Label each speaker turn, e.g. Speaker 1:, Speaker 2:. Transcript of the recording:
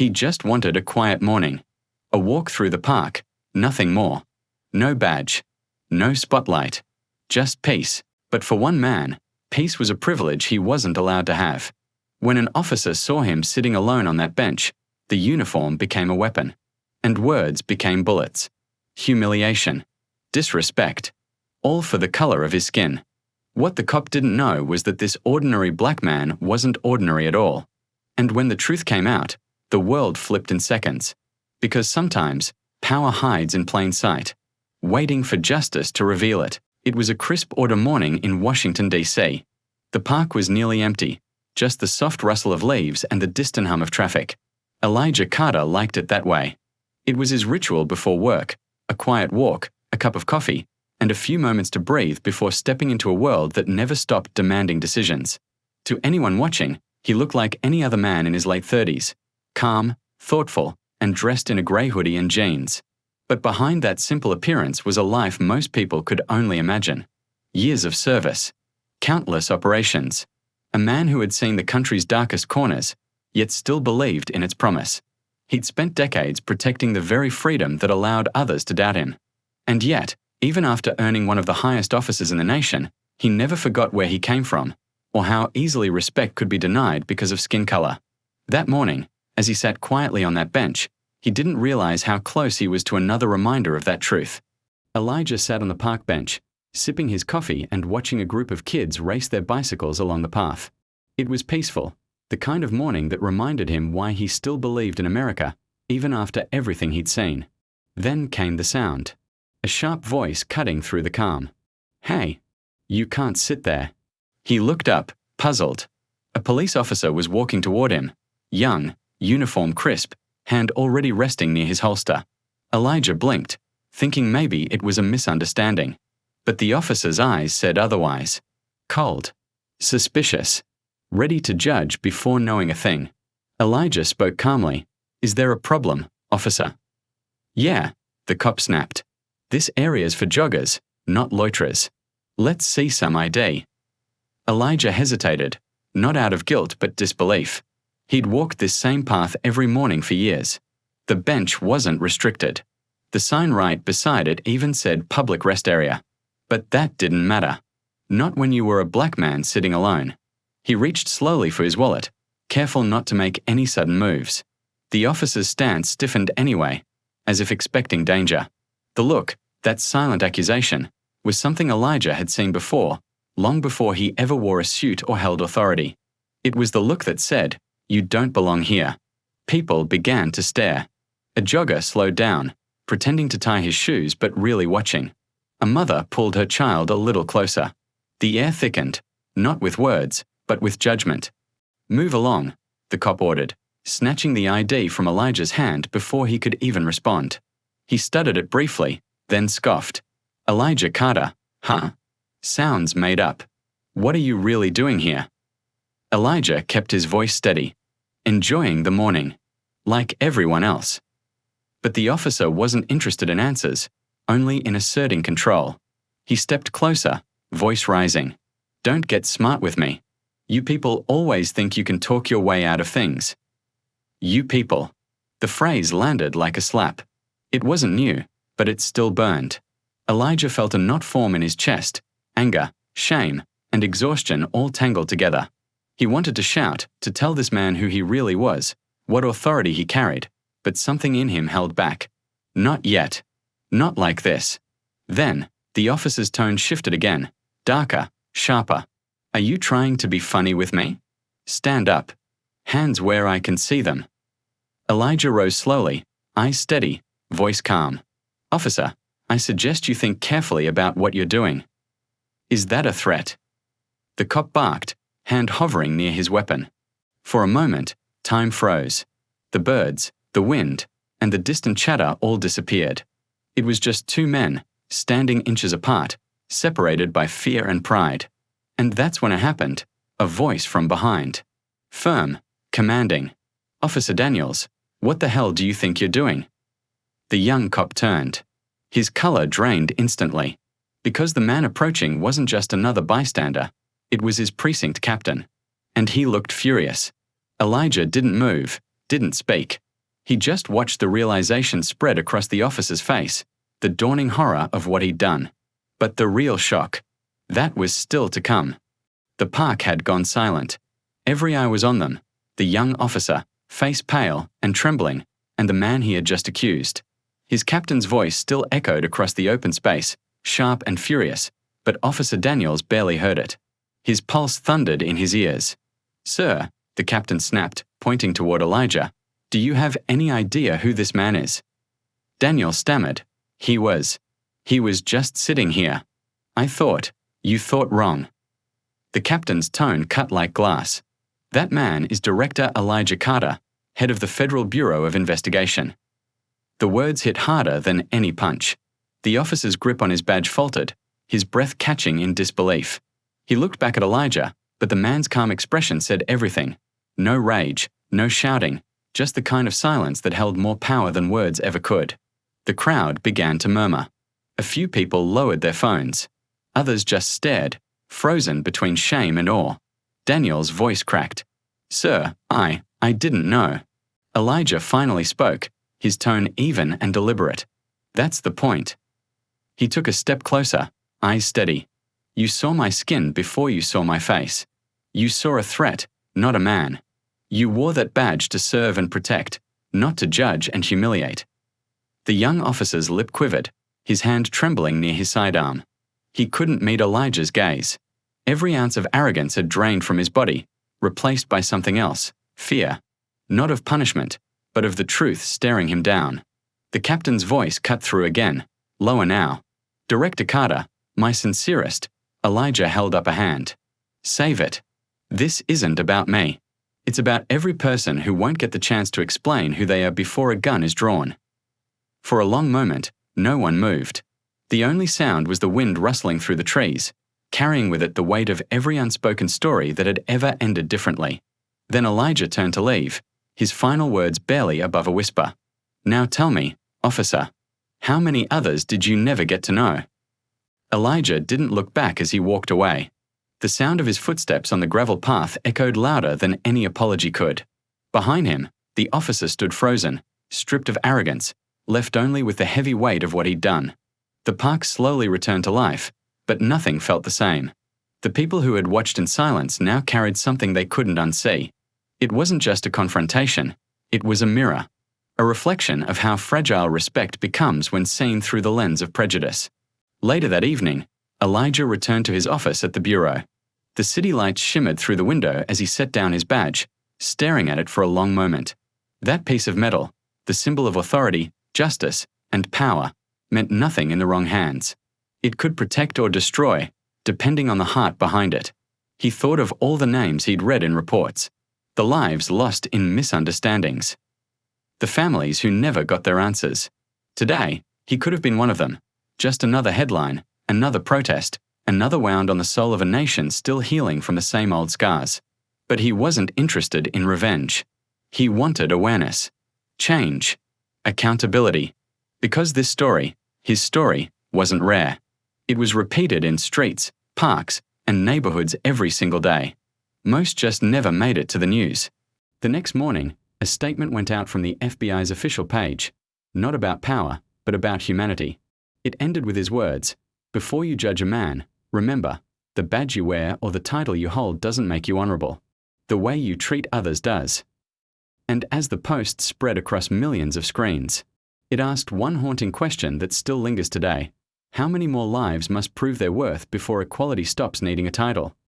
Speaker 1: He just wanted a quiet morning. A walk through the park, nothing more. No badge. No spotlight. Just peace. But for one man, peace was a privilege he wasn't allowed to have. When an officer saw him sitting alone on that bench, the uniform became a weapon. And words became bullets. Humiliation. Disrespect. All for the color of his skin. What the cop didn't know was that this ordinary black man wasn't ordinary at all. And when the truth came out, the world flipped in seconds. Because sometimes, power hides in plain sight, waiting for justice to reveal it. It was a crisp autumn morning in Washington, D.C. The park was nearly empty, just the soft rustle of leaves and the distant hum of traffic. Elijah Carter liked it that way. It was his ritual before work, a quiet walk, a cup of coffee, and a few moments to breathe before stepping into a world that never stopped demanding decisions. To anyone watching, he looked like any other man in his late 30s, calm, thoughtful, and dressed in a grey hoodie and jeans. But behind that simple appearance was a life most people could only imagine. Years of service. Countless operations. A man who had seen the country's darkest corners, yet still believed in its promise. He'd spent decades protecting the very freedom that allowed others to doubt him. And yet, even after earning one of the highest offices in the nation, he never forgot where he came from, or how easily respect could be denied because of skin color. That morning, as he sat quietly on that bench, he didn't realize how close he was to another reminder of that truth. Elijah sat on the park bench, sipping his coffee and watching a group of kids race their bicycles along the path. It was peaceful, the kind of morning that reminded him why he still believed in America, even after everything he'd seen. Then came the sound. A sharp voice cutting through the calm. "Hey, you can't sit there." He looked up, puzzled. A police officer was walking toward him, young, uniform crisp, hand already resting near his holster. Elijah blinked, thinking maybe it was a misunderstanding. But the officer's eyes said otherwise. Cold. Suspicious. Ready to judge before knowing a thing. Elijah spoke calmly. "Is there a problem, officer?" "Yeah," the cop snapped. "This area's for joggers, not loiterers. Let's see some ID." Elijah hesitated, not out of guilt but disbelief. He'd walked this same path every morning for years. The bench wasn't restricted. The sign right beside it even said public rest area. But that didn't matter. Not when you were a black man sitting alone. He reached slowly for his wallet, careful not to make any sudden moves. The officer's stance stiffened anyway, as if expecting danger. The look, that silent accusation, was something Elijah had seen before, long before he ever wore a suit or held authority. It was the look that said, "You don't belong here." People began to stare. A jogger slowed down, pretending to tie his shoes but really watching. A mother pulled her child a little closer. The air thickened, not with words, but with judgment. "Move along," the cop ordered, snatching the ID from Elijah's hand before he could even respond. He stuttered it briefly, then scoffed. "Elijah Carter, huh? Sounds made up. What are you really doing here?" Elijah kept his voice steady, enjoying the morning, like everyone else. But the officer wasn't interested in answers, only in asserting control. He stepped closer, voice rising. "Don't get smart with me. You people always think you can talk your way out of things." You people. The phrase landed like a slap. It wasn't new, but it still burned. Elijah felt a knot form in his chest, anger, shame, and exhaustion all tangled together. He wanted to shout, to tell this man who he really was, what authority he carried, but something in him held back. Not yet. Not like this. Then, the officer's tone shifted again, darker, sharper. "Are you trying to be funny with me? Stand up. Hands where I can see them." Elijah rose slowly, eyes steady, voice calm. "Officer, I suggest you think carefully about what you're doing." "Is that a threat?" The cop barked, hand hovering near his weapon. For a moment, time froze. The birds, the wind, and the distant chatter all disappeared. It was just two men, standing inches apart, separated by fear and pride. And that's when it happened, a voice from behind. Firm, commanding. "Officer Daniels, what the hell do you think you're doing?" The young cop turned. His color drained instantly. Because the man approaching wasn't just another bystander, it was his precinct captain. And he looked furious. Elijah didn't move, didn't speak. He just watched the realization spread across the officer's face, the dawning horror of what he'd done. But the real shock, that was still to come. The park had gone silent. Every eye was on them, the young officer, face pale and trembling, and the man he had just accused. His captain's voice still echoed across the open space, sharp and furious, but Officer Daniels barely heard it. His pulse thundered in his ears. "Sir," the captain snapped, pointing toward Elijah, "do you have any idea who this man is?" Daniel stammered. He was just sitting here. You thought wrong." The captain's tone cut like glass. "That man is Director Elijah Carter, head of the Federal Bureau of Investigation." The words hit harder than any punch. The officer's grip on his badge faltered, his breath catching in disbelief. He looked back at Elijah, but the man's calm expression said everything. No rage, no shouting, just the kind of silence that held more power than words ever could. The crowd began to murmur. A few people lowered their phones. Others just stared, frozen between shame and awe. Daniel's voice cracked. "Sir, I didn't know." Elijah finally spoke, his tone even and deliberate. "That's the point." He took a step closer, eyes steady. "You saw my skin before you saw my face. You saw a threat, not a man. You wore that badge to serve and protect, not to judge and humiliate." The young officer's lip quivered, his hand trembling near his sidearm. He couldn't meet Elijah's gaze. Every ounce of arrogance had drained from his body, replaced by something else, fear. Not of punishment, but of the truth staring him down. The captain's voice cut through again, lower now. "Director Carter, my sincerest." Elijah held up a hand. "Save it. This isn't about me. It's about every person who won't get the chance to explain who they are before a gun is drawn." For a long moment, no one moved. The only sound was the wind rustling through the trees, carrying with it the weight of every unspoken story that had ever ended differently. Then Elijah turned to leave, his final words barely above a whisper. "Now tell me, officer, how many others did you never get to know?" Elijah didn't look back as he walked away. The sound of his footsteps on the gravel path echoed louder than any apology could. Behind him, the officer stood frozen, stripped of arrogance, left only with the heavy weight of what he'd done. The park slowly returned to life, but nothing felt the same. The people who had watched in silence now carried something they couldn't unsee. It wasn't just a confrontation, it was a mirror, a reflection of how fragile respect becomes when seen through the lens of prejudice. Later that evening, Elijah returned to his office at the bureau. The city lights shimmered through the window as he set down his badge, staring at it for a long moment. That piece of metal, the symbol of authority, justice, and power, meant nothing in the wrong hands. It could protect or destroy, depending on the heart behind it. He thought of all the names he'd read in reports, the lives lost in misunderstandings, the families who never got their answers. Today, he could have been one of them, just another headline, another protest, another wound on the soul of a nation still healing from the same old scars. But he wasn't interested in revenge. He wanted awareness, change, accountability. Because this story, his story, wasn't rare. It was repeated in streets, parks, and neighborhoods every single day. Most just never made it to the news. The next morning, a statement went out from the FBI's official page, not about power, but about humanity. It ended with his words, "Before you judge a man, remember, the badge you wear or the title you hold doesn't make you honorable. The way you treat others does." And as the post spread across millions of screens, it asked one haunting question that still lingers today. How many more lives must prove their worth before equality stops needing a title?